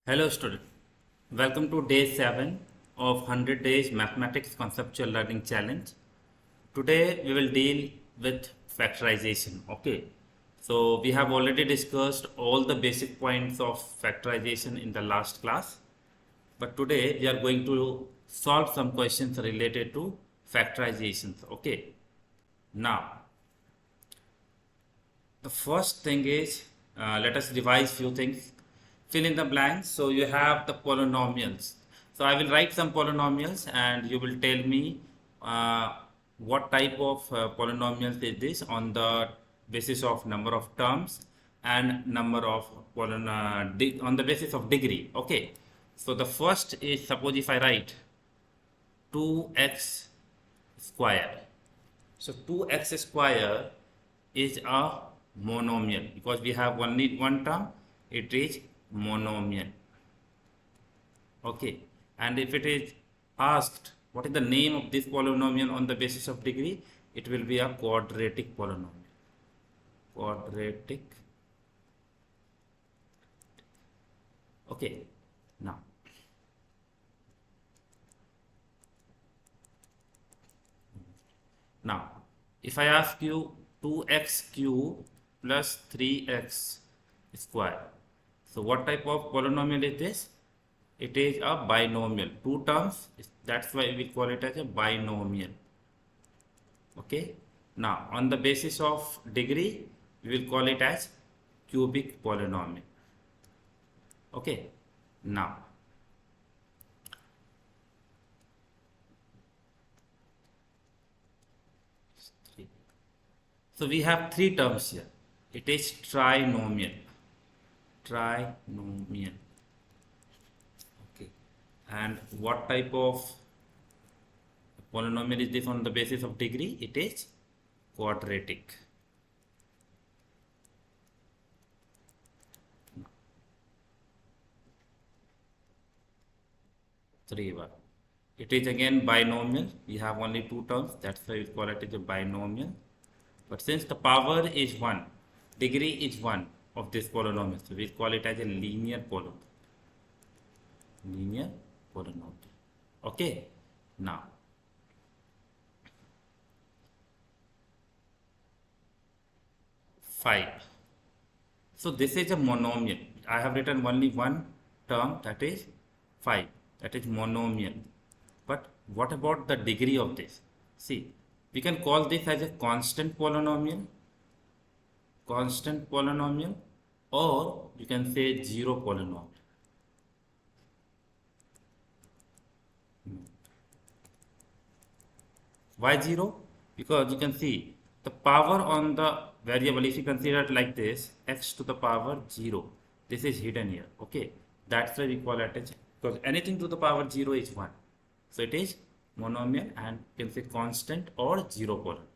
Hello student, welcome to day 7 of 100 days mathematics conceptual learning challenge. Today we will deal with factorization. Okay, so we have already discussed all the basic points of factorization in the last class, but today we are going to solve some questions related to factorizations. Okay, now the first thing is, let us revise few things. Fill in the blanks. So you have the polynomials. So I will write some polynomials and you will tell me what type of polynomials is this on the basis of number of terms and number of on the basis of degree. Okay. So the first is, suppose if I write 2x square. So 2x square is a monomial because we have only one term, it is monomial. Okay, and if it is asked what is the name of this polynomial on the basis of degree, it will be a quadratic polynomial. Quadratic. Okay, now if I ask you 2x cube plus 3x square, so what type of polynomial is this? It is a binomial, two terms, that's why we call it as a binomial. Okay, now on the basis of degree we will call it as cubic polynomial. Okay, now so we have three terms here. It is trinomial. Trinomial. Okay. And what type of polynomial is this on the basis of degree? It is quadratic. It is again binomial. We have only two terms. That's why we call it as a binomial. But since the power is 1, degree is 1 of this polynomial, so we call it as a linear polynomial. Linear polynomial. Okay. Now, five. So this is a monomial. I have written only one term, that is 5. That is monomial. But what about the degree of this? See, we can call this as a constant polynomial, or you can say zero polynomial. Why zero? Because you can see the power on the variable, if you consider it like this, x to the power 0, this is hidden here. Okay, that's why we call it as, because anything to the power 0 is 1. So it is monomial and you can say constant or zero polynomial.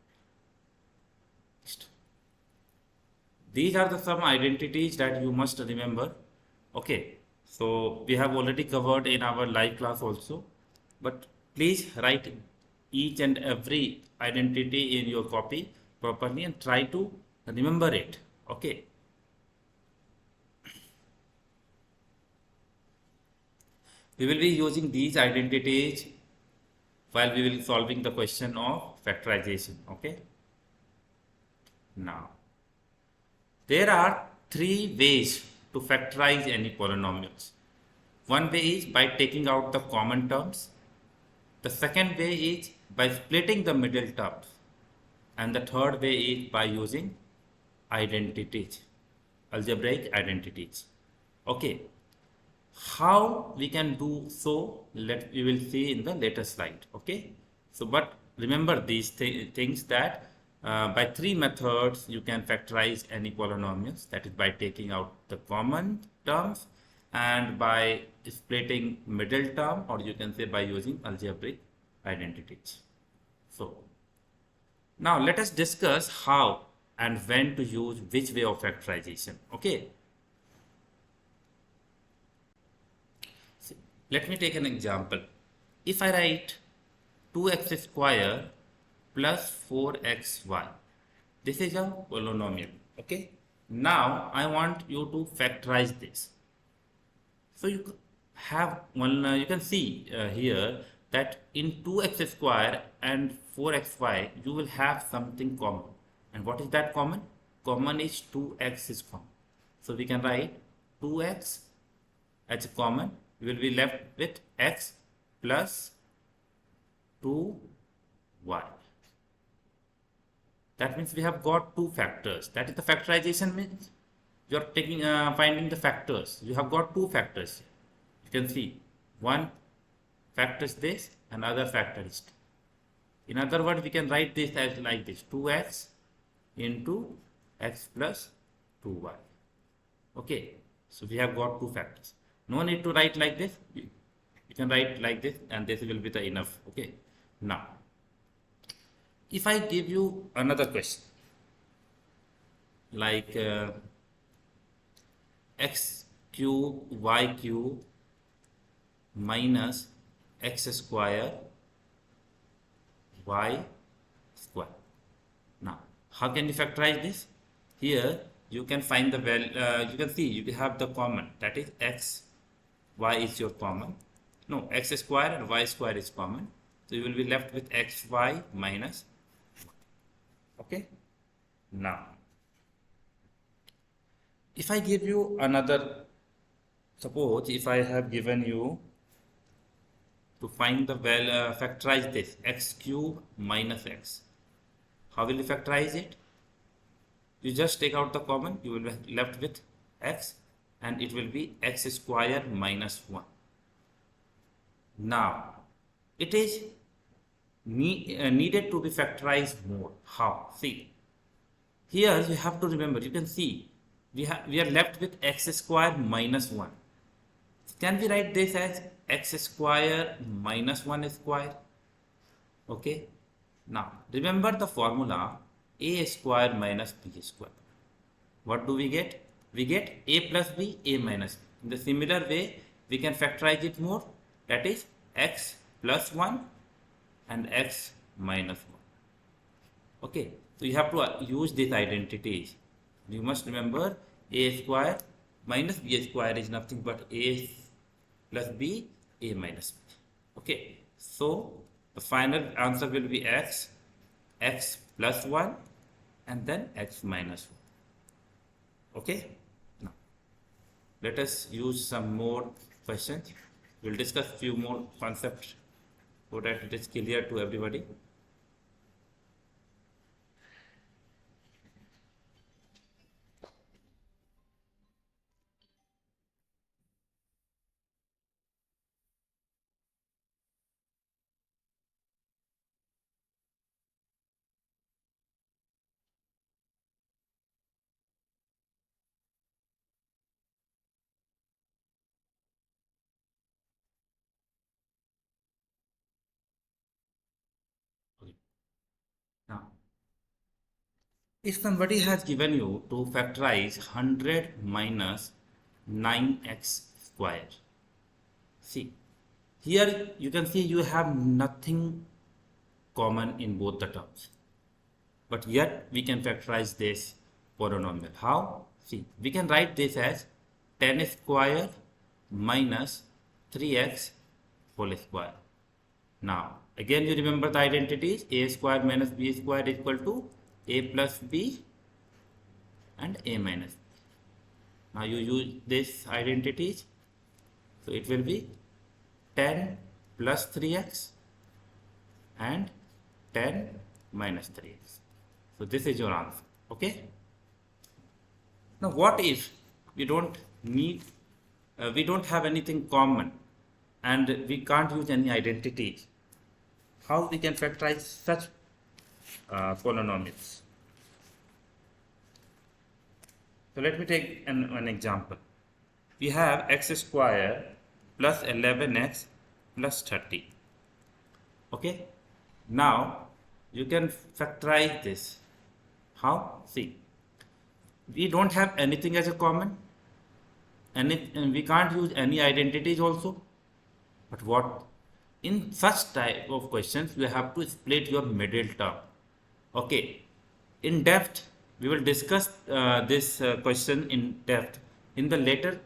These are the some identities that you must remember. Okay, so we have already covered in our live class also, but please write each and every identity in your copy properly and try to remember it. Okay. We will be using these identities while we will be solving the question of factorization. Okay. Now, there are three ways to factorize any polynomials. One way is by taking out the common terms. The second way is by splitting the middle terms. And the third way is by using identities, algebraic identities. Okay. How we can do so, we will see in the later slide. Okay. So, but remember these things that by three methods you can factorize any polynomials, that is by taking out the common terms and by splitting middle term, or you can say by using algebraic identities. So now let us discuss how and when to use which way of factorization. Okay. So, let me take an example. If I write 2x square plus 4xy, this is a polynomial. Okay. Now I want you to factorize this. So you have one, you can see here that in 2x square and 4xy, you will have something common. And what is that common? Common is 2x is common. So we can write 2x as a common. We will be left with x plus 2y. That means we have got two factors. That is the factorization means you are taking finding the factors. You have got two factors. You can see one factor is this, another factor is this. In other words, we can write this as like this: 2x into x plus 2y. Okay, so we have got two factors. No need to write like this. You can write like this, and this will be the enough. Okay, now if I give you another question like x cube y cube minus x square y square. Now, how can you factorize this? Here you can find the value. You can see you have the common, that is x, y is your common. No, x square and y square is common. So you will be left with xy minus 1. Okay. Now, if I give you another, suppose if I have given you to find the value, factorize this x cube minus x. How will you factorize it? You just take out the common, you will be left with x, and it will be x square minus 1. Now, it is needed to be factorized more. How? See, here you have to remember, you can see we are left with x square minus 1. Can we write this as x square minus 1 square? Okay. Now, remember the formula a square minus b square. What do we get? We get a plus b, a minus b. In the similar way, we can factorize it more. That is x plus 1 and x minus 1. Okay. So, you have to use these identities. You must remember a square minus b square is nothing but a plus b, a minus b. Okay. So, the final answer will be x plus 1 and then x minus 1. Okay. Now, let us use some more questions. We will discuss few more concepts so that it is clear to everybody. Okay. Now, if somebody has given you to factorize 100 minus 9x square, see, here you can see you have nothing common in both the terms. But yet we can factorize this polynomial. How? See, we can write this as 10 square minus 3x whole square. Now, again you remember the identities: a square minus b square is equal to a plus b and a minus b. Now you use these identities. So it will be 10 plus 3x and 10 minus 3x. So this is your answer. Okay. Now what if we don't need, we don't have anything common and we can't use any identities? How we can factorize such polynomials? So let me take an example. We have x square plus 11x plus 30. Okay. Now you can factorize this. How? See, we don't have anything as a common, and we can't use any identities also. But what? In such type of questions, you have to split your middle term. Okay. In depth, we will discuss this question in depth in the later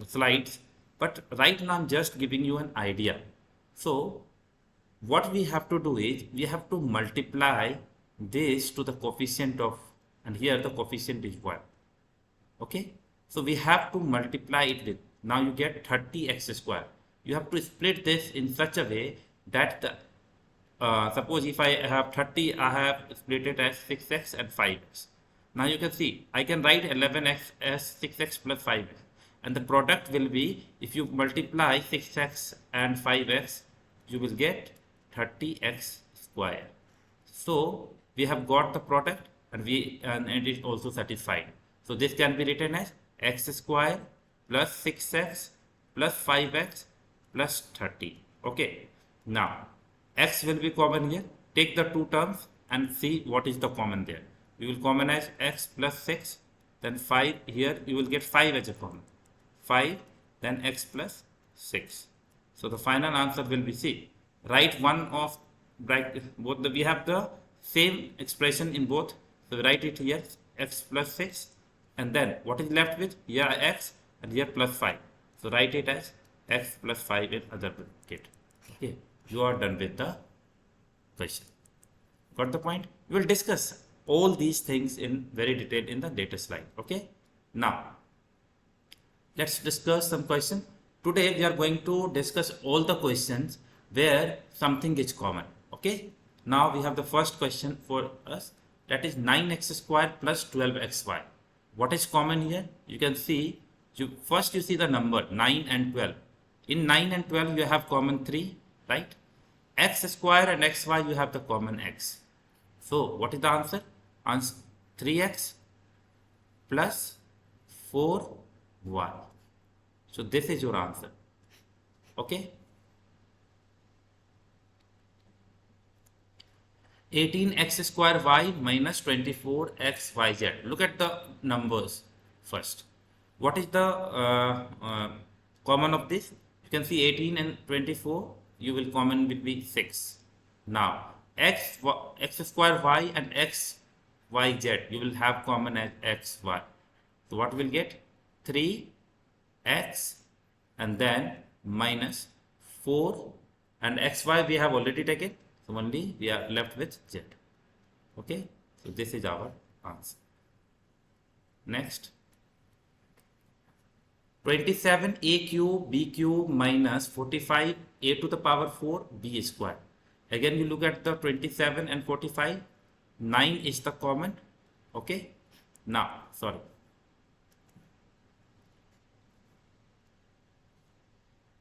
slides, but right now I'm just giving you an idea. So what we have to do is we have to multiply this to the coefficient of, and here the coefficient is 1. Okay, so we have to multiply it with, now you get 30x square. You have to split this in such a way that the suppose if I have 30, I have split it as 6x and 5x. Now you can see I can write 11x as 6x plus 5x, and the product will be, if you multiply 6x and 5x, you will get 30x square. So we have got the product, and it is also satisfied. So this can be written as x square plus 6x plus 5x plus 30. Okay. Now x will be common here. Take the two terms and see what is the common there. We will common as x plus 6, then 5. Here you will get 5 as a common. 5, then x plus 6. So the final answer will be C. Write one of both we have the same expression in both. So write it here, x plus 6, and then what is left with? Here x and here plus 5. So write it as x plus 5 in other bracket. Okay, you are done with the question. Got the point? We will discuss all these things in very detail in the later slide. Okay, now let's discuss some questions. Today we are going to discuss all the questions where something is common. Okay, now we have the first question for us, that is 9x square plus 12xy. What is common here? You can see, first you see the number 9 and 12. In 9 and 12 you have common 3, right? X square and xy you have the common x. So what is the answer? Answer 3x plus 4y. So this is your answer. Okay. 18x square y minus 24xyz. Look at the numbers first. What is the common of this? You can see 18 and 24. You will common will be 6. Now x square y and xyz you will have common as xy. So what will get? 3x and then minus 4, and xy we have already taken. So only we are left with z. Okay, so this is our answer. Next, 27 a cube b cube minus 45 a to the power 4 b square. Again you look at the 27 and 45. 9 is the common. Okay, now sorry.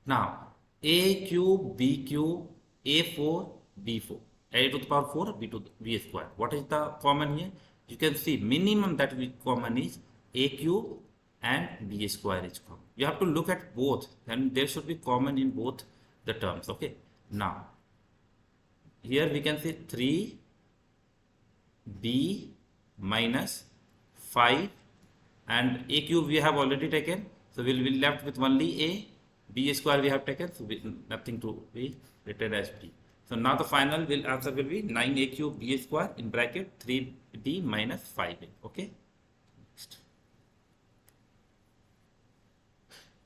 Now a cube b cube a4 b4, a to the power 4 b to the b square. What is the common here? You can see minimum that we common is a cube and b square is common. You have to look at both, and there should be common in both the terms. Okay, now here we can see 3b minus 5, and a cube we have already taken, so we'll be left with only a. B square we have taken, so nothing to be written as b. So now the final answer will be 9a cube b square in bracket 3b minus 5a. Okay. Next.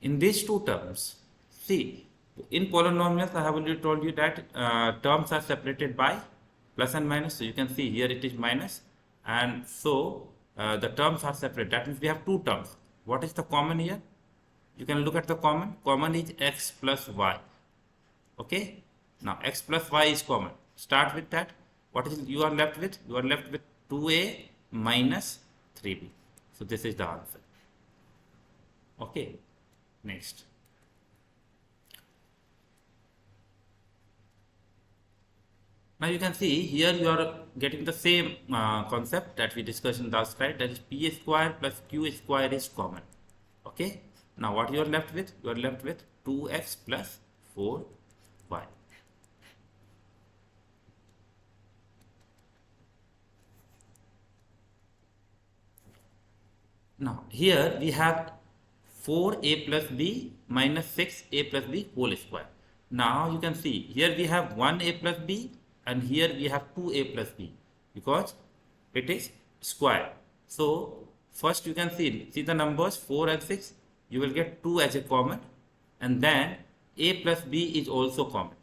In these two terms, see, in polynomials I have already told you that terms are separated by plus and minus. So you can see here it is minus, and so the terms are separate. That means we have two terms. What is the common here? You can look at the common. Common is x plus y. Okay. Now x plus y is common. Start with that. What is you are left with? You are left with 2a minus 3b. So this is the answer. Okay. Next. Now you can see here you are getting the same concept that we discussed in last slide. That is p square plus q square is common. Okay. Now what you are left with? You are left with 2x plus 4y. Now here we have 4a plus b minus 6a plus b whole square. Now you can see here we have 1a plus b, and here we have 2a plus b because it is square. So first you can see the numbers 4 and 6. you will get 2 as a common, and then a plus b is also common.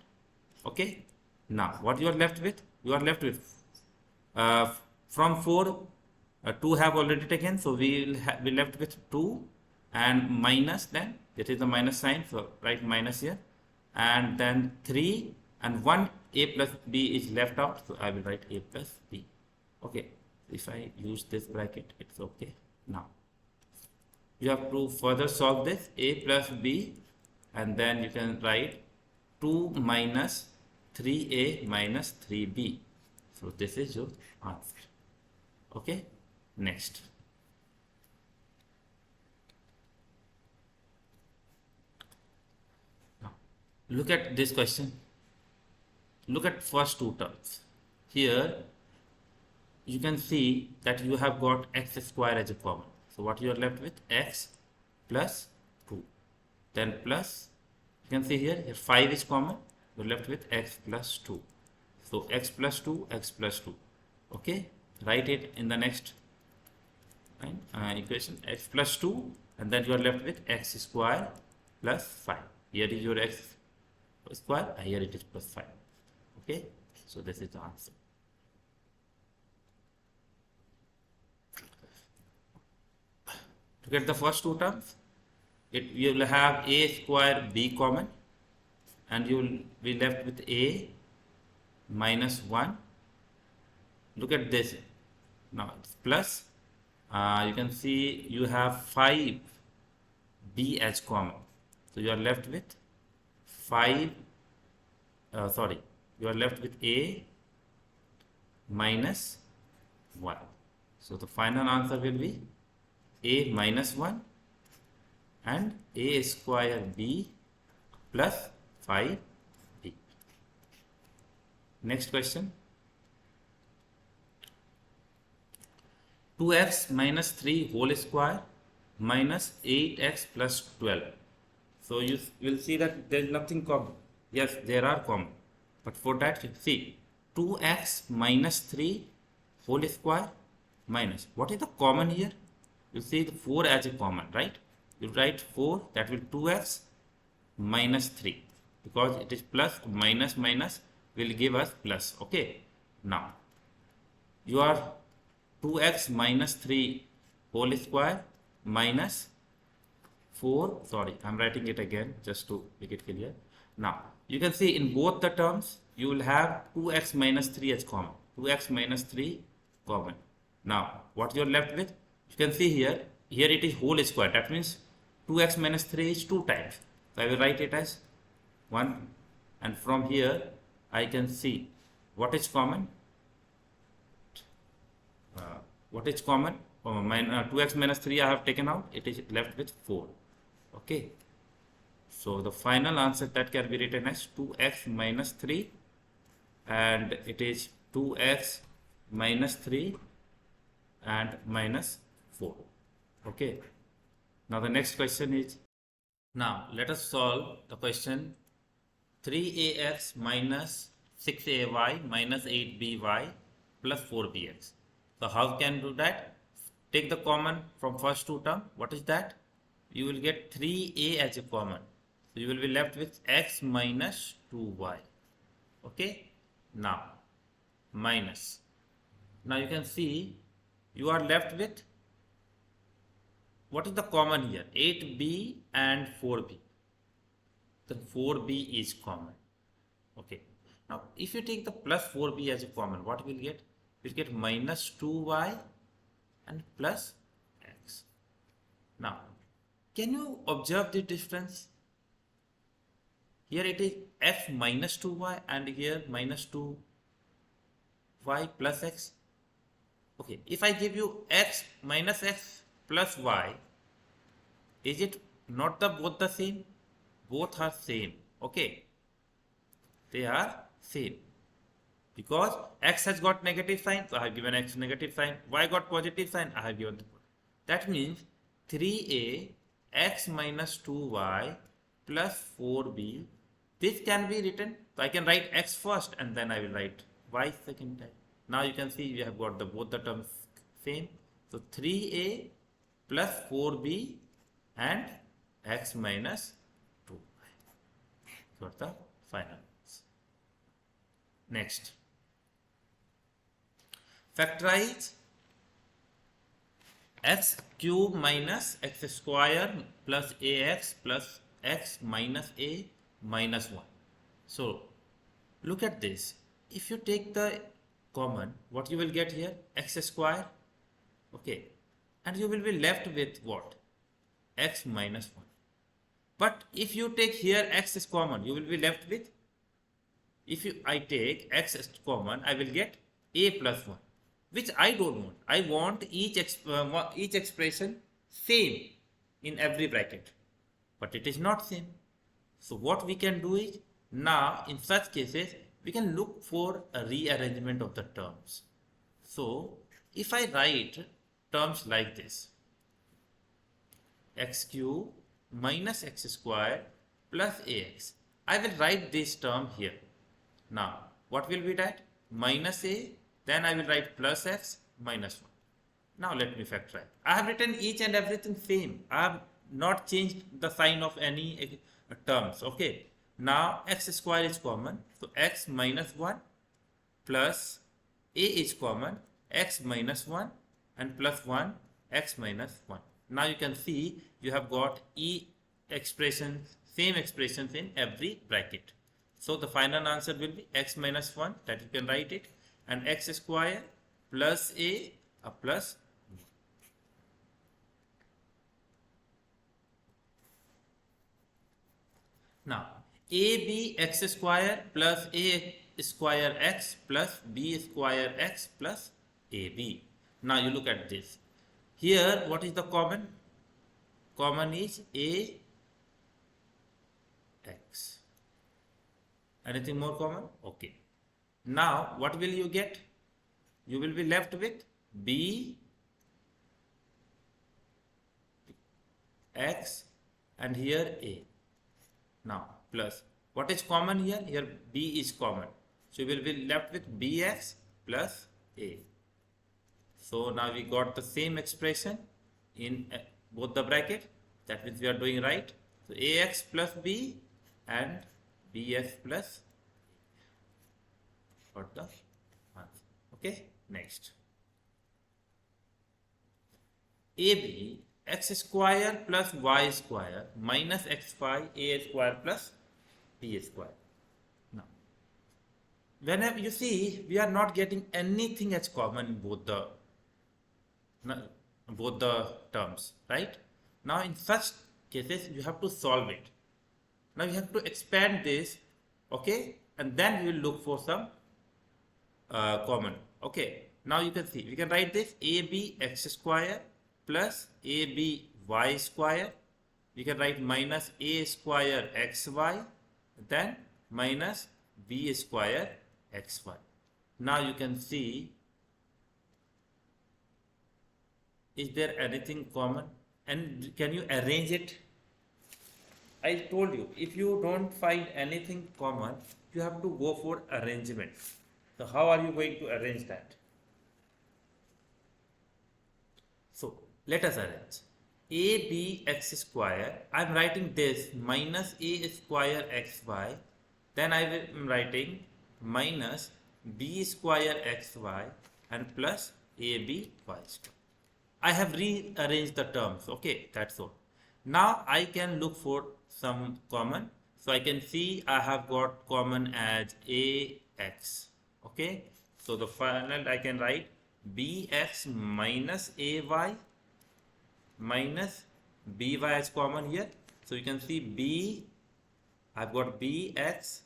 Okay. Now what you are left with? You are left with from 4, 2 have already taken, so we will be left with 2 and minus, then that is the minus sign, so write minus here, and then 3 and 1 a plus b is left out, so I will write a plus b. Okay, if I use this bracket, it's okay. Now you have to further solve this a plus b, and then you can write 2 minus 3a minus 3b. So this is your answer. Okay, next. Now, look at this question. Look at first two terms. Here, you can see that you have got x square as a common. So what you are left with? X plus 2. Then plus, you can see here 5 is common. You are left with x plus 2. So x plus 2, x plus 2. Okay, write it in the next equation, x plus 2, and then you are left with x square plus 5. Here is your x square, here it is plus 5. Okay, so this is the answer. To get the first two terms, you will have a square b common, and you will be left with a minus 1. Look at this. Now it's plus. You can see you have 5 b as common. So you are left with 5. You are left with a minus 1. So the final answer will be a minus 1 and a square b plus 5b. Next question. 2x minus 3 whole square minus 8x plus 12. So you will see that there is nothing common. Yes, there are common. But for that, you see 2x minus 3 whole square minus. What is the common here? You see the 4 as a common, right? You write 4, that will 2x minus 3. Because it is plus, minus, minus will give us plus. Okay. Now, you are 2x minus 3 whole square minus 4. Sorry, I am writing it again just to make it clear. Now, you can see in both the terms, you will have 2x minus 3 as common. 2x minus 3 common. Now, what you are left with? You can see here it is whole square. That means 2x minus 3 is 2 times. So, I will write it as 1. And from here, I can see what is common. What is common? 2x minus 3 I have taken out. It is left with 4. Okay. So the final answer that can be written as 2x minus 3, and it is 2x minus 3 and minus 4. Okay. Now the next question is, now let us solve the question 3ax minus 6ay minus 8by plus 4bx. So how can do that? Take the common from first two term. What is that? You will get 3a as a common. So you will be left with x minus 2y. Okay. Now minus. Now you can see you are left with, what is the common here? 8b and 4b. Then 4b is common. Okay. Now if you take the plus 4b as a common, what will you get? You will get minus 2y and plus x. Now, can you observe the difference? Here it is f minus 2y and here minus 2y plus x. Okay, if I give you x minus x plus y, is it not both the same? Both are same. Okay, they are same. Because x has got negative sign, so I have given x negative sign. Y got positive sign, I have given the positive. That means 3a x minus 2y plus 4b. This can be written. So I can write x first and then I will write y second time. Now you can see we have got both the terms same. So 3a plus 4b and x minus 2. Got the final answer. Next, factorize x cube minus x square plus ax plus x minus a minus 1. So look at this. If you take the common, what you will get here? X square. Okay. And you will be left with what? X minus 1. But if you take here x is common, you will be left with, I take x as common, I will get a plus 1, which I don't want. I want each expression same in every bracket, but it is not same. So what we can do is, now in such cases we can look for a rearrangement of the terms. So if I write terms like this, x cube minus x square plus ax, I will write this term here. Now what will be that? Minus a, then I will write plus x minus 1. Now let me factorize. I have written each and everything same. I have not changed the sign of any terms. Okay. Now x square is common. So x minus 1 plus a is common. X minus 1 and plus 1 x minus 1. Now you can see you have got expressions, same expressions in every bracket. So the final answer will be x minus 1, that you can write it, and x square plus a plus 1. Now ab x square plus a square x plus b square x plus ab. Now you look at this. Here what is the common? Common is a x. Anything more common? Okay. Now what will you get? You will be left with b x and here a. Now plus what is common here? Here b is common. So you will be left with bx plus a. So now we got the same expression in both the bracket. That means we are doing right. So ax plus b and bx plus a. Got the answer. Okay. Next. ab x square plus y square minus xy a square plus b square. Now, whenever you see, we are not getting anything as common in both the terms, right? Now in such cases you have to solve it. Now you have to expand this, okay, and then we will look for some common. Okay, now you can see we can write this ab x square plus ab y square. We can write minus a square xy, then minus b square xy. Now you can see, is there anything common, and can you arrange it? I told you, if you don't find anything common, you have to go for arrangement. So how are you going to arrange that? So let us arrange. abx square, I am writing this minus a square xy, then I am writing minus b square xy and plus ab y square. I have rearranged the terms. Okay, that's all. Now I can look for some common. So I can see I have got common as ax. Okay, so the final I can write bx minus ay minus by is common here. So you can see b, I've got bx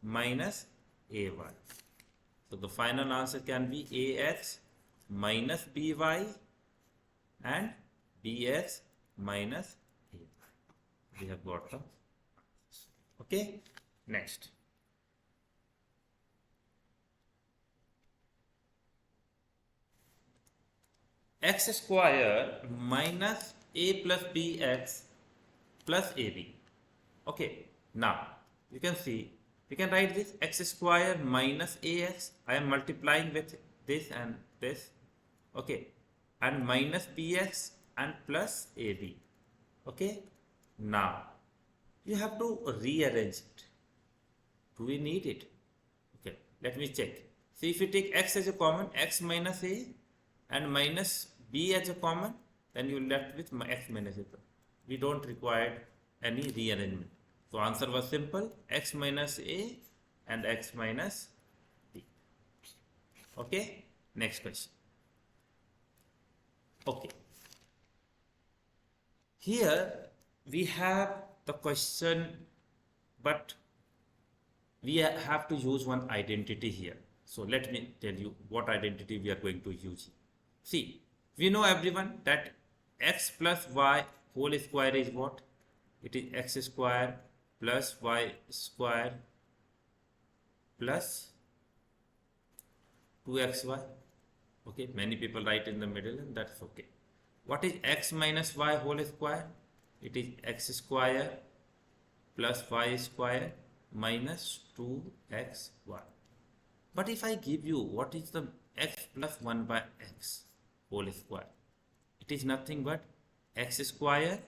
minus ay. So the final answer can be ax minus by and bx minus a. We have got them. Okay, next. X square minus a plus bx plus ab. Okay, now you can see we can write this x square minus ax. I am multiplying with this and this. Okay, and minus bx and plus ab. Okay, Now, you have to rearrange it. Do we need it? Okay, let me check. See, if you take x as a common, x minus a and minus b as a common, then you will left with x minus a. We don't require any rearrangement. So answer was simple, x minus a and x minus b. Okay, next question. Okay. Here we have the question, but we have to use one identity here. So let me tell you what identity we are going to use. See, we know everyone that x plus y whole square is what? It is x square plus y square plus 2xy. Okay, many people write in the middle and that's okay. What is x minus y whole square? It is x square plus y square minus 2xy. But if I give you what is the x plus 1 by x whole square, it is nothing but x square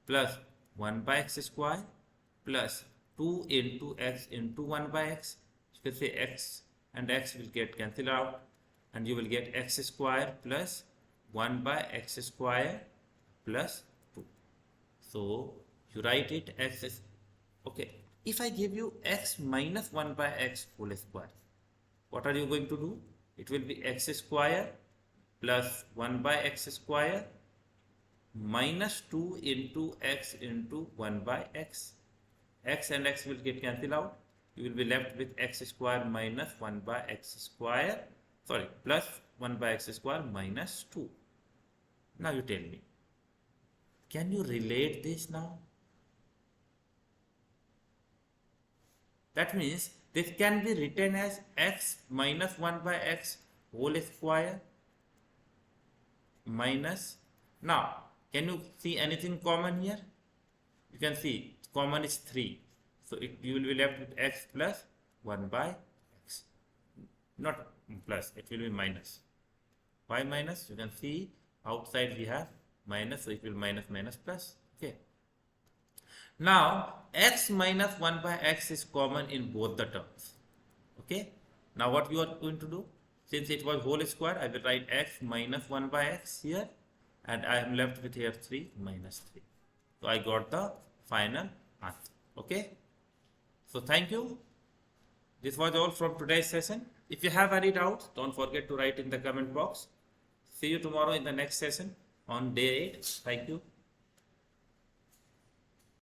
plus 1 by x square plus 2 into x into 1 by x. You can say x and x will get cancelled out and you will get x square plus 1 by x square plus 2. So you write it x is okay. If I give you x minus 1 by x whole square, what are you going to do? It will be x square plus 1 by x square minus 2 into x into 1 by x. X and x will get cancelled out. You will be left with x square minus 1 by x square, sorry, plus 1 by x square minus 2. Now you tell me, can you relate this now? That means this can be written as x minus 1 by x whole square minus. Now, can you see anything common here? You can see common is 3. So you will be left with x plus 1 by x. Not plus, it will be minus. Why minus? You can see outside we have minus, so it will minus minus plus. Okay. Now, x minus 1 by x is common in both the terms. Okay. Now, what we are going to do? Since it was whole square, I will write x minus 1 by x here. And I am left with here 3 minus 3. So, I got the final answer. Okay. So, thank you. This was all from today's session. If you have any doubts, don't forget to write in the comment box. See you tomorrow in the next session on day 8. Thank you.